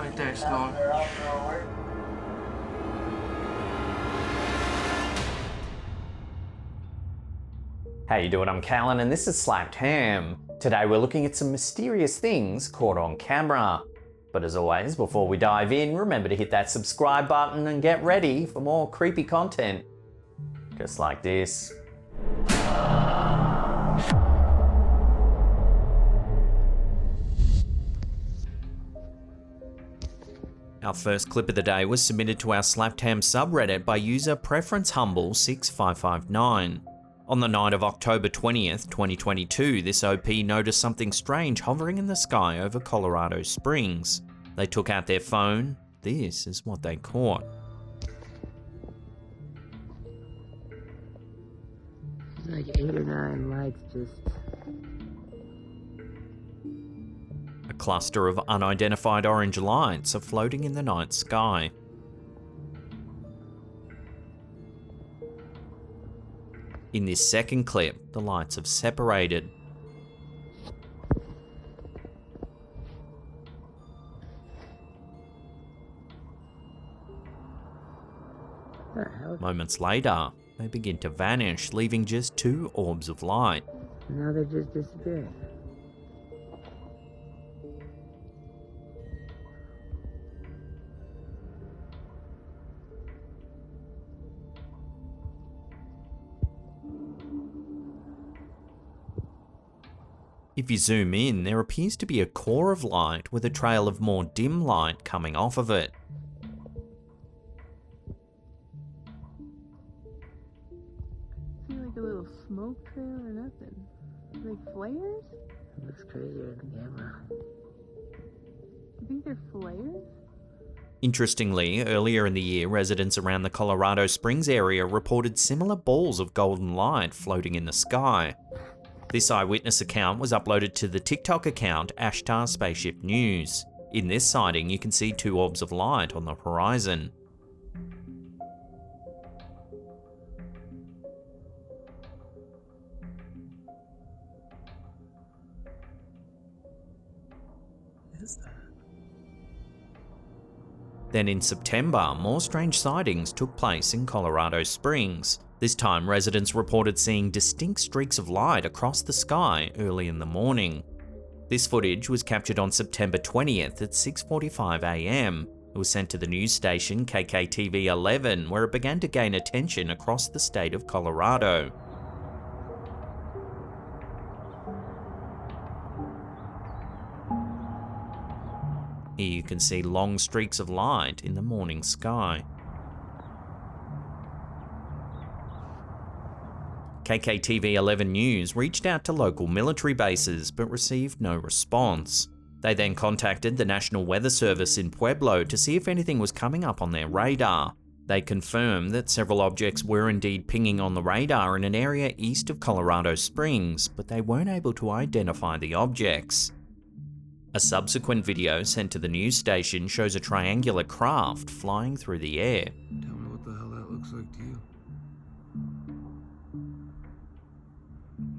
Right there, it's going. How you doing? I'm Callan and this is Slapped Ham. Today we're looking at some mysterious things caught on camera. But as always, before we dive in, remember to hit that subscribe button and get ready for more creepy content. Just like this. Our first clip of the day was submitted to our Slapped Ham subreddit by user PreferenceHumble6559. On the night of October 20th, 2022, this OP noticed something strange hovering in the sky over Colorado Springs. They took out their phone. This is what they caught. It's like 8 or 9 lights just... A cluster of unidentified orange lights are floating in the night sky. In this second clip, the lights have separated. Moments later, they begin to vanish, leaving just 2 orbs of light. Now they're just disappearing. If you zoom in, there appears to be a core of light with a trail of more dim light coming off of it. See like a little smoke trail or nothing. Like flares? It looks crazier in the camera. You think they're flares? Interestingly, earlier in the year, residents around the Colorado Springs area reported similar balls of golden light floating in the sky. This eyewitness account was uploaded to the TikTok account Ashtar Spaceship News. In this sighting, you can see 2 orbs of light on the horizon. What is that? Then in September, more strange sightings took place in Colorado Springs. This time, residents reported seeing distinct streaks of light across the sky early in the morning. This footage was captured on September 20th at 6:45 AM. It was sent to the news station KKTV 11, where it began to gain attention across the state of Colorado. Here you can see long streaks of light in the morning sky. KKTV 11 News reached out to local military bases but received no response. They then contacted the National Weather Service in Pueblo to see if anything was coming up on their radar. They confirmed that several objects were indeed pinging on the radar in an area east of Colorado Springs, but they weren't able to identify the objects. A subsequent video sent to the news station shows a triangular craft flying through the air. Tell me what the hell that looks like to you.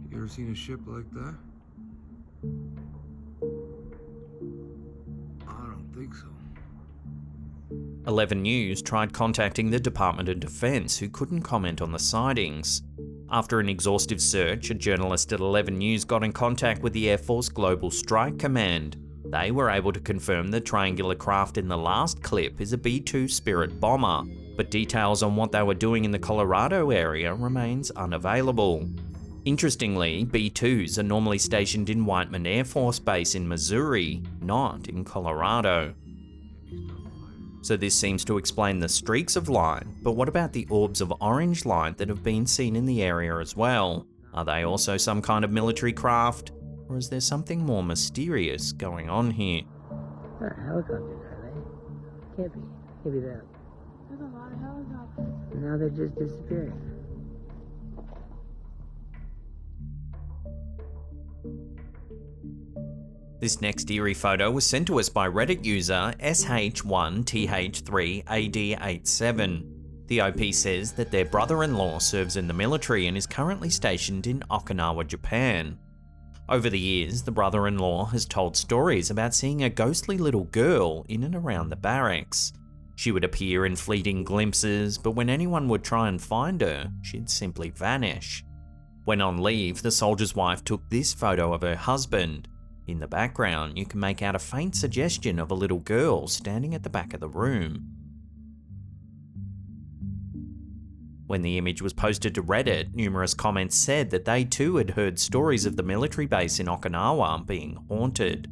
You ever seen a ship like that? I don't think so. 11 News tried contacting the Department of Defense, who couldn't comment on the sightings. After an exhaustive search, a journalist at 11 News got in contact with the Air Force Global Strike Command. They were able to confirm the triangular craft in the last clip is a B-2 Spirit bomber, but details on what they were doing in the Colorado area remains unavailable. Interestingly, B-2s are normally stationed in Whiteman Air Force Base in Missouri, not in Colorado. So this seems to explain the streaks of light, but what about the orbs of orange light that have been seen in the area as well? Are they also some kind of military craft? Or is there something more mysterious going on here? Not helicopters, are they? Can't be. Can't be that. There's a lot of helicopters. Now they're just disappearing. This next eerie photo was sent to us by Reddit user SH1TH3AD87. The OP says that their brother-in-law serves in the military and is currently stationed in Okinawa, Japan. Over the years, the brother-in-law has told stories about seeing a ghostly little girl in and around the barracks. She would appear in fleeting glimpses, but when anyone would try and find her, she'd simply vanish. When on leave, the soldier's wife took this photo of her husband. In the background, you can make out a faint suggestion of a little girl standing at the back of the room. When the image was posted to Reddit, numerous comments said that they too had heard stories of the military base in Okinawa being haunted.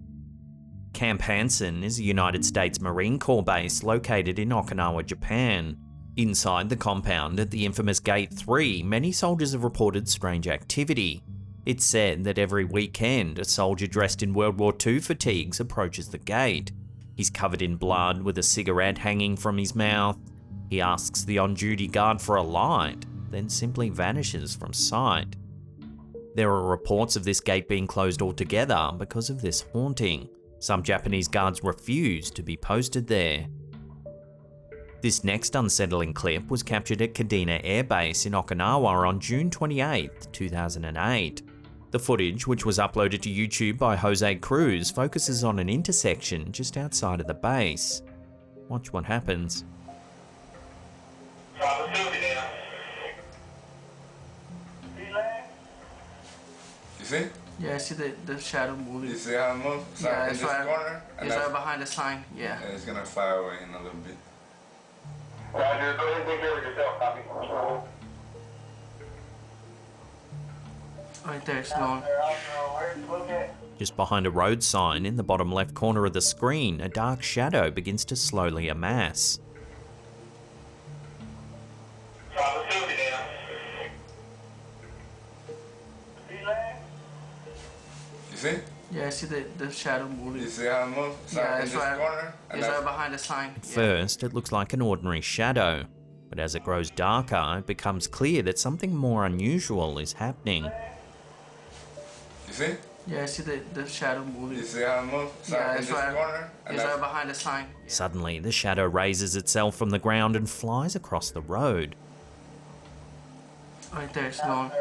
Camp Hansen is a United States Marine Corps base located in Okinawa, Japan. Inside the compound at the infamous Gate 3, many soldiers have reported strange activity. It's said that every weekend, a soldier dressed in World War II fatigues approaches the gate. He's covered in blood with a cigarette hanging from his mouth. He asks the on-duty guard for a light, then simply vanishes from sight. There are reports of this gate being closed altogether because of this haunting. Some Japanese guards refuse to be posted there. This next unsettling clip was captured at Kadena Air Base in Okinawa on June 28, 2008. The footage, which was uploaded to YouTube by Jose Cruz, focuses on an intersection just outside of the base. Watch what happens. You see? Yeah, I see the shadow moving. You see how it moves? It's Yeah, in it's this right. corner. It's right behind the sign. Yeah. And it's gonna fly away in a little bit. Roger, go ahead and take care of yourself, copy. Right there, it's going. Just behind a road sign in the bottom left corner of the screen, a dark shadow begins to slowly amass. You see? Yeah, I see the shadow moving. You see how it moves? It's Yeah, in it's this right. corner. And It's that's right behind the sign. At first, it looks like an ordinary shadow, but as it grows darker, it becomes clear that something more unusual is happening. You see? Yeah, I see the shadow moving. You see how it moves? It's Yeah, in it's this right. corner. And It's that's right behind the sign. Suddenly, the shadow raises itself from the ground and flies across the road. Right there, it's going.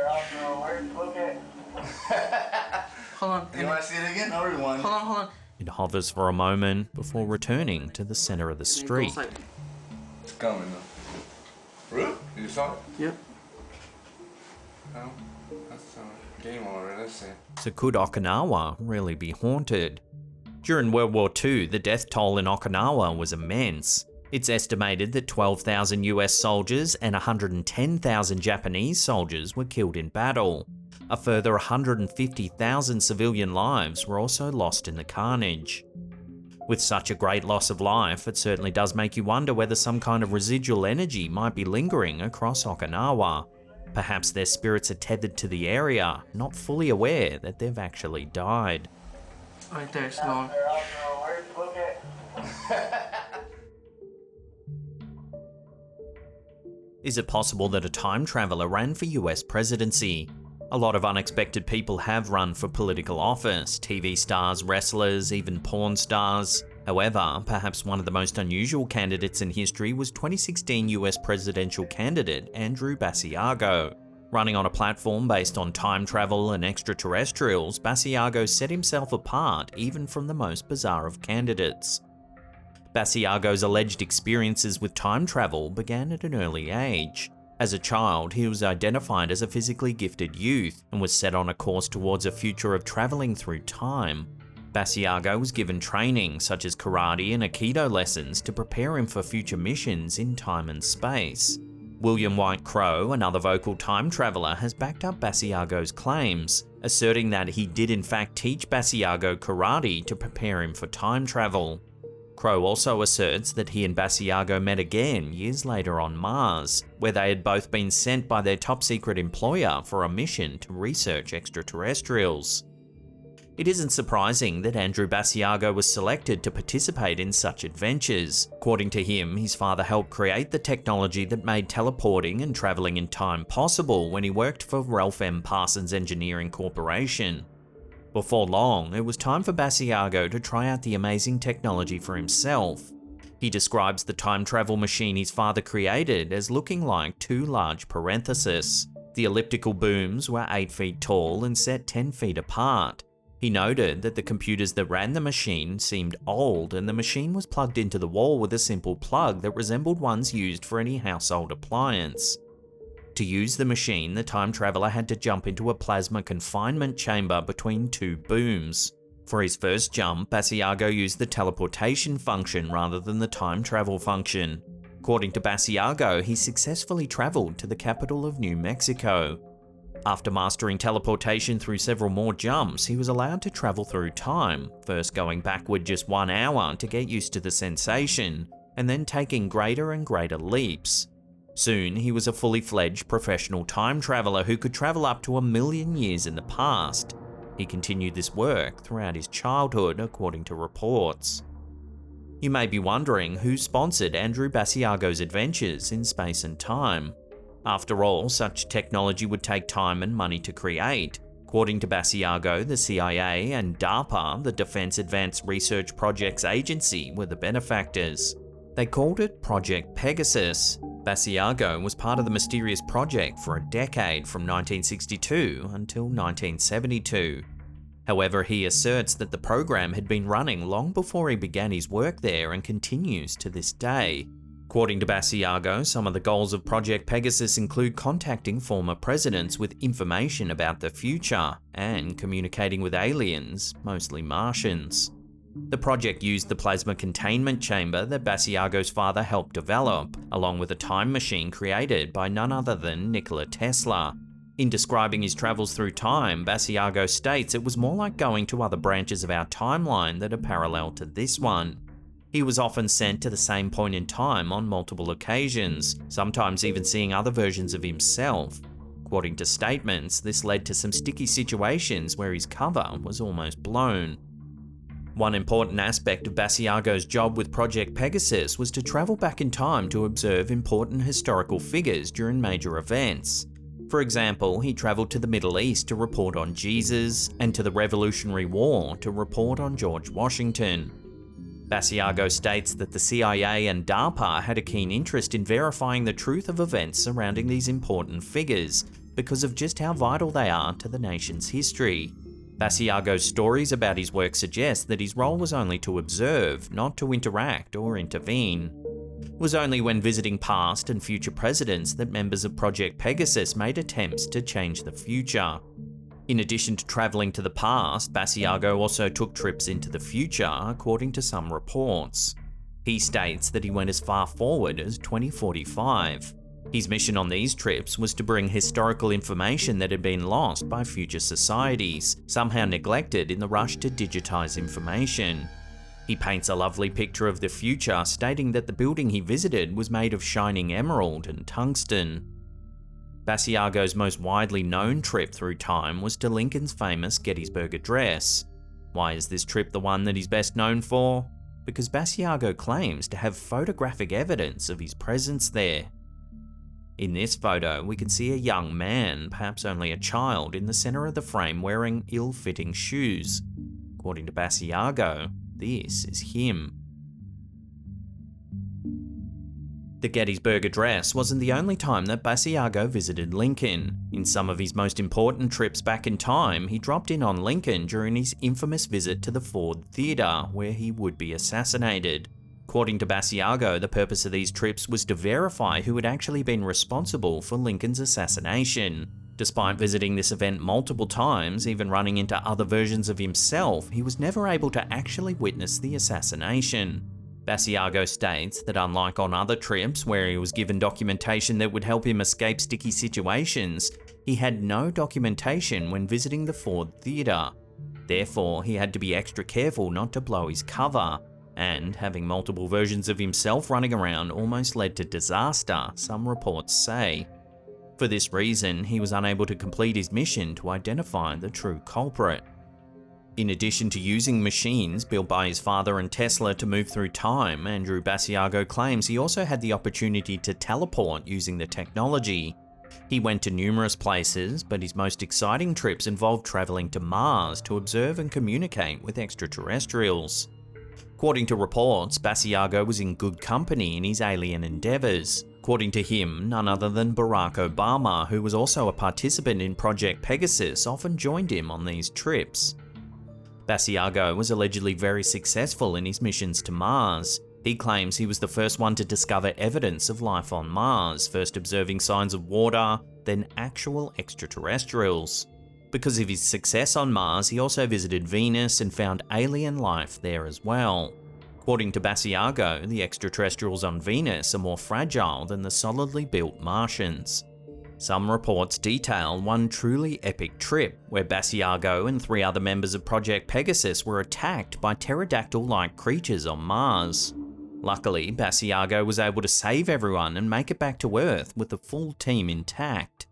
Hold on. You want to see it again? Or you want? Hold on. It hovers for a moment before returning to the center of the And it street. goes like- It's coming though. Really? You saw it? Yep. No. That's game over. Let's see. So could Okinawa really be haunted? During World War II, the death toll in Okinawa was immense. It's estimated that 12,000 US soldiers and 110,000 Japanese soldiers were killed in battle. A further 150,000 civilian lives were also lost in the carnage. With such a great loss of life, it certainly does make you wonder whether some kind of residual energy might be lingering across Okinawa. Perhaps their spirits are tethered to the area, not fully aware that they've actually died. Right there, it's going. Is it possible that a time traveler ran for US presidency? A lot of unexpected people have run for political office, TV stars, wrestlers, even porn stars. However, perhaps one of the most unusual candidates in history was 2016 US presidential candidate Andrew Basiago. Running on a platform based on time travel and extraterrestrials, Basiago set himself apart even from the most bizarre of candidates. Basiago's alleged experiences with time travel began at an early age. As a child, he was identified as a physically gifted youth and was set on a course towards a future of traveling through time. Basiago was given training such as karate and aikido lessons to prepare him for future missions in time and space. William White Crowe, another vocal time traveler, has backed up Basiago's claims, asserting that he did in fact teach Basiago karate to prepare him for time travel. Crowe also asserts that he and Basiago met again years later on Mars, where they had both been sent by their top-secret employer for a mission to research extraterrestrials. It isn't surprising that Andrew Basiago was selected to participate in such adventures. According to him, his father helped create the technology that made teleporting and travelling in time possible when he worked for Ralph M. Parsons Engineering Corporation. Before long, it was time for Basiago to try out the amazing technology for himself. He describes the time travel machine his father created as looking like two large parentheses. The elliptical booms were 8 feet tall and set 10 feet apart. He noted that the computers that ran the machine seemed old, and the machine was plugged into the wall with a simple plug that resembled ones used for any household appliance. To use the machine, the time traveller had to jump into a plasma confinement chamber between two booms. For his first jump, Basiago used the teleportation function rather than the time travel function. According to Basiago, he successfully travelled to the capital of New Mexico. After mastering teleportation through several more jumps, he was allowed to travel through time, first going backward just 1 hour to get used to the sensation, and then taking greater and greater leaps. Soon, he was a fully fledged professional time traveller who could travel up to 1 million years in the past. He continued this work throughout his childhood, according to reports. You may be wondering who sponsored Andrew Basiago's adventures in space and time. After all, such technology would take time and money to create. According to Basiago, the CIA and DARPA, the Defense Advanced Research Projects Agency, were the benefactors. They called it Project Pegasus. Basiago was part of the mysterious project for a decade, from 1962 until 1972. However, he asserts that the program had been running long before he began his work there and continues to this day. According to Basiago, some of the goals of Project Pegasus include contacting former presidents with information about the future and communicating with aliens, mostly Martians. The project used the plasma containment chamber that Basiago's father helped develop, along with a time machine created by none other than Nikola Tesla. In describing his travels through time, Basiago states it was more like going to other branches of our timeline that are parallel to this one. He was often sent to the same point in time on multiple occasions, sometimes even seeing other versions of himself. According to statements, this led to some sticky situations where his cover was almost blown. One important aspect of Basiago's job with Project Pegasus was to travel back in time to observe important historical figures during major events. For example, he travelled to the Middle East to report on Jesus, and to the Revolutionary War to report on George Washington. Basiago states that the CIA and DARPA had a keen interest in verifying the truth of events surrounding these important figures because of just how vital they are to the nation's history. Basiago's stories about his work suggest that his role was only to observe, not to interact or intervene. It was only when visiting past and future presidents that members of Project Pegasus made attempts to change the future. In addition to travelling to the past, Basiago also took trips into the future, according to some reports. He states that he went as far forward as 2045. His mission on these trips was to bring historical information that had been lost by future societies, somehow neglected in the rush to digitise information. He paints a lovely picture of the future, stating that the building he visited was made of shining emerald and tungsten. Basiago's most widely known trip through time was to Lincoln's famous Gettysburg Address. Why is this trip the one that he's best known for? Because Basiago claims to have photographic evidence of his presence there. In this photo, we can see a young man, perhaps only a child, in the centre of the frame wearing ill-fitting shoes. According to Basiago, this is him. The Gettysburg Address wasn't the only time that Basiago visited Lincoln. In some of his most important trips back in time, he dropped in on Lincoln during his infamous visit to the Ford Theatre, where he would be assassinated. According to Basiago, the purpose of these trips was to verify who had actually been responsible for Lincoln's assassination. Despite visiting this event multiple times, even running into other versions of himself, he was never able to actually witness the assassination. Basiago states that unlike on other trips where he was given documentation that would help him escape sticky situations, he had no documentation when visiting the Ford Theatre. Therefore, he had to be extra careful not to blow his cover, and having multiple versions of himself running around almost led to disaster, some reports say. For this reason, he was unable to complete his mission to identify the true culprit. In addition to using machines built by his father and Tesla to move through time, Andrew Basiago claims he also had the opportunity to teleport using the technology. He went to numerous places, but his most exciting trips involved travelling to Mars to observe and communicate with extraterrestrials. According to reports, Basiago was in good company in his alien endeavours. According to him, none other than Barack Obama, who was also a participant in Project Pegasus, often joined him on these trips. Basiago was allegedly very successful in his missions to Mars. He claims he was the first one to discover evidence of life on Mars, first observing signs of water, then actual extraterrestrials. Because of his success on Mars, he also visited Venus and found alien life there as well. According to Basiago, the extraterrestrials on Venus are more fragile than the solidly built Martians. Some reports detail one truly epic trip where Basiago and 3 other members of Project Pegasus were attacked by pterodactyl-like creatures on Mars. Luckily, Basiago was able to save everyone and make it back to Earth with the full team intact.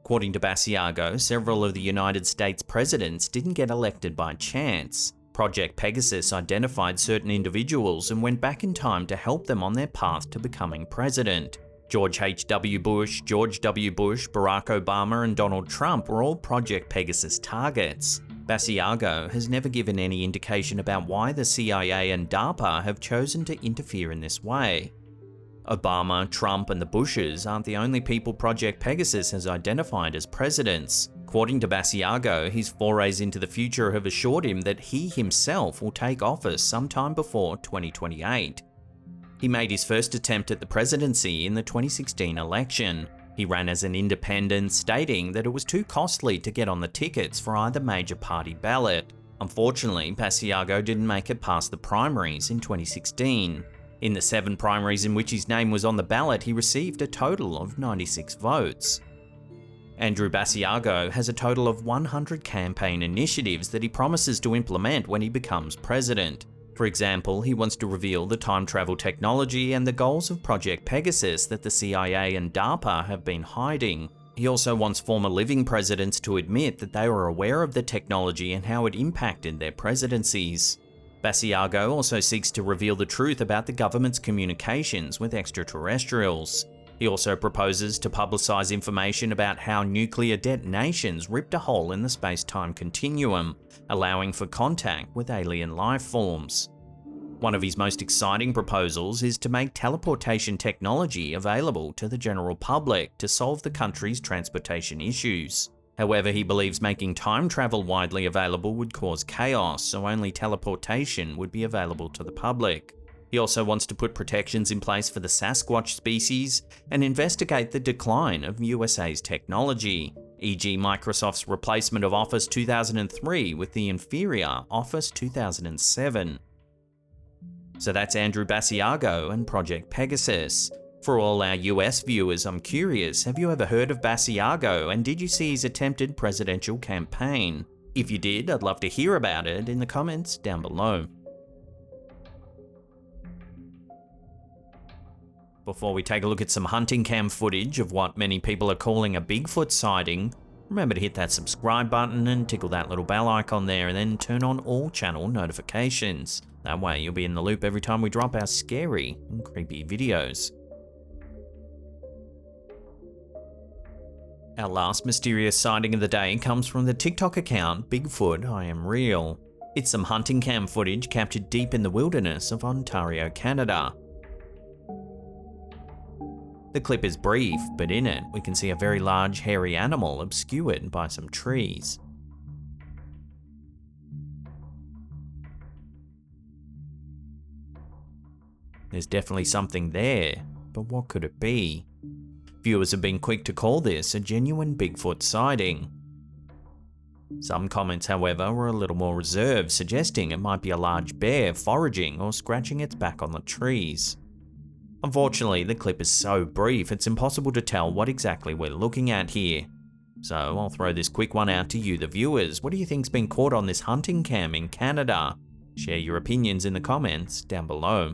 According to Basiago, several of the United States presidents didn't get elected by chance. Project Pegasus identified certain individuals and went back in time to help them on their path to becoming president. George H.W. Bush, George W. Bush, Barack Obama, and Donald Trump were all Project Pegasus targets. Basiago has never given any indication about why the CIA and DARPA have chosen to interfere in this way. Obama, Trump, and the Bushes aren't the only people Project Pegasus has identified as presidents. According to Basiago, his forays into the future have assured him that he himself will take office sometime before 2028. He made his first attempt at the presidency in the 2016 election. He ran as an independent, stating that it was too costly to get on the tickets for either major party ballot. Unfortunately, Basiago didn't make it past the primaries in 2016. In the 7 primaries in which his name was on the ballot, he received a total of 96 votes. Andrew Basiago has a total of 100 campaign initiatives that he promises to implement when he becomes president. For example, he wants to reveal the time travel technology and the goals of Project Pegasus that the CIA and DARPA have been hiding. He also wants former living presidents to admit that they were aware of the technology and how it impacted their presidencies. Basiago also seeks to reveal the truth about the government's communications with extraterrestrials. He also proposes to publicize information about how nuclear detonations ripped a hole in the space-time continuum, allowing for contact with alien life forms. One of his most exciting proposals is to make teleportation technology available to the general public to solve the country's transportation issues. However, he believes making time travel widely available would cause chaos, so only teleportation would be available to the public. He also wants to put protections in place for the Sasquatch species and investigate the decline of USA's technology, e.g. Microsoft's replacement of Office 2003 with the inferior Office 2007. So that's Andrew Basiago and Project Pegasus. For all our US viewers, I'm curious, have you ever heard of Basiago and did you see his attempted presidential campaign? If you did, I'd love to hear about it in the comments down below. Before we take a look at some hunting cam footage of what many people are calling a Bigfoot sighting, remember to hit that subscribe button and tickle that little bell icon there and then turn on all channel notifications. That way you'll be in the loop every time we drop our scary and creepy videos. Our last mysterious sighting of the day comes from the TikTok account Bigfoot I Am Real. It's some hunting cam footage captured deep in the wilderness of Ontario, Canada. The clip is brief, but in it we can see a very large hairy animal obscured by some trees. There's definitely something there, but what could it be? Viewers have been quick to call this a genuine Bigfoot sighting. Some comments, however, were a little more reserved, suggesting it might be a large bear foraging or scratching its back on the trees. Unfortunately, the clip is so brief it's impossible to tell what exactly we're looking at here. So I'll throw this quick one out to you, the viewers. What do you think's been caught on this hunting cam in Canada? Share your opinions in the comments down below.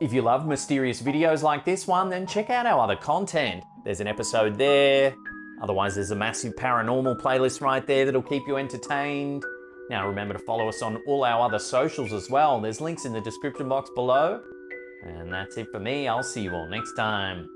If you love mysterious videos like this one, then check out our other content. There's an episode there. Otherwise, there's a massive paranormal playlist right there that'll keep you entertained. Now remember to follow us on all our other socials as well. There's links in the description box below. And that's it for me. I'll see you all next time.